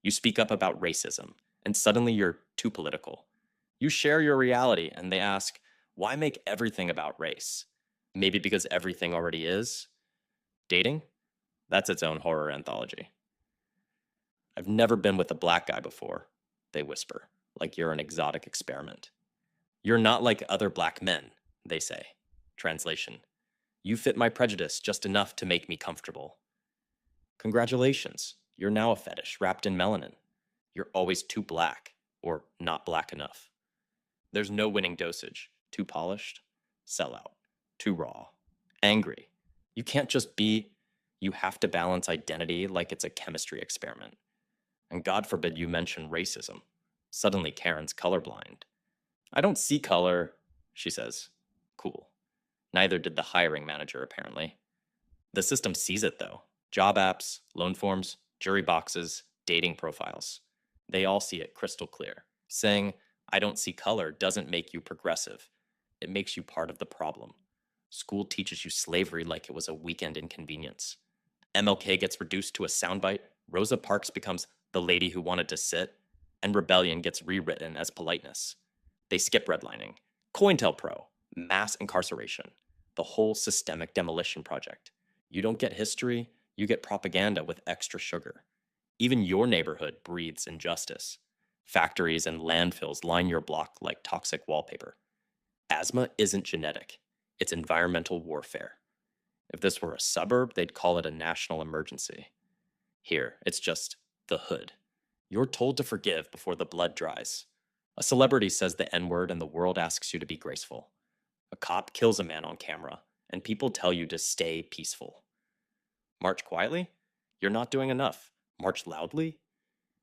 You speak up about racism, and suddenly you're too political. You share your reality, and they ask, why make everything about race? Maybe because everything already is? Dating? That's its own horror anthology. I've never been with a black guy before, they whisper, like you're an exotic experiment. You're not like other black men, they say. Translation: you fit my prejudice just enough to make me comfortable. Congratulations, you're now a fetish wrapped in melanin. You're always too black, or not black enough. There's no winning dosage. Too polished, sellout. Too raw, angry. You can't just be, you have to balance identity like it's a chemistry experiment. And God forbid you mention racism. Suddenly Karen's colorblind. I don't see color, she says. Cool. Neither did the hiring manager, apparently. The system sees it, though. Job apps, loan forms, jury boxes, dating profiles. They all see it crystal clear. Saying, I don't see color doesn't make you progressive. It makes you part of the problem. School teaches you slavery like it was a weekend inconvenience. MLK gets reduced to a soundbite, Rosa Parks becomes the lady who wanted to sit, and rebellion gets rewritten as politeness. They skip redlining, COINTELPRO, mass incarceration, the whole systemic demolition project. You don't get history, you get propaganda with extra sugar. Even your neighborhood breathes injustice. Factories and landfills line your block like toxic wallpaper. Asthma isn't genetic, it's environmental warfare. If this were a suburb, they'd call it a national emergency. Here, it's just the hood. You're told to forgive before the blood dries. A celebrity says the N-word and the world asks you to be graceful. A cop kills a man on camera, and people tell you to stay peaceful. March quietly? You're not doing enough. March loudly?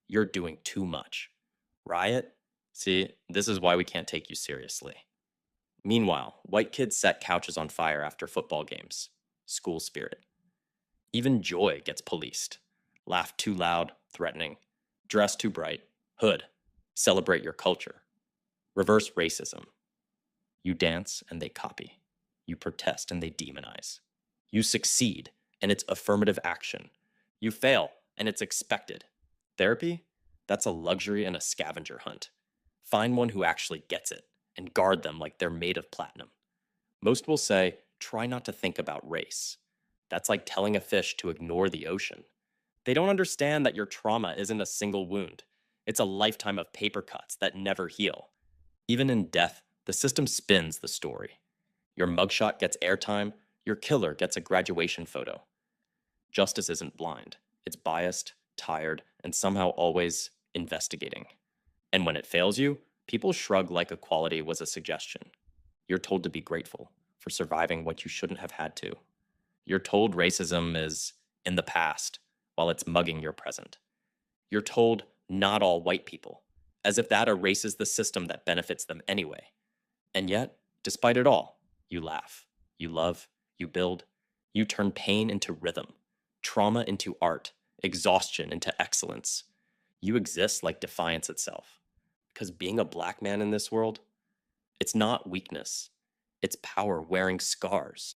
You're doing too much. Riot? See, this is why we can't take you seriously. Meanwhile, white kids set couches on fire after football games. School spirit. Even joy gets policed. Laugh too loud, threatening. Dress too bright, hood. Celebrate your culture. Reverse racism. You dance and they copy. You protest and they demonize. You succeed and it's affirmative action. You fail and it's expected. Therapy? That's a luxury and a scavenger hunt. Find one who actually gets it and guard them like they're made of platinum. Most will say, try not to think about race. That's like telling a fish to ignore the ocean. They don't understand that your trauma isn't a single wound. It's a lifetime of paper cuts that never heal. Even in death, the system spins the story. Your mugshot gets airtime, your killer gets a graduation photo. Justice isn't blind. It's biased, tired, and somehow always investigating. And when it fails you, people shrug like equality was a suggestion. You're told to be grateful for surviving what you shouldn't have had to. You're told racism is in the past while it's mugging your present. You're told not all white people, as if that erases the system that benefits them anyway. And yet, despite it all, you laugh, you love, you build, you turn pain into rhythm, trauma into art, exhaustion into excellence. You exist like defiance itself. Because being a black man in this world, it's not weakness, it's power wearing scars.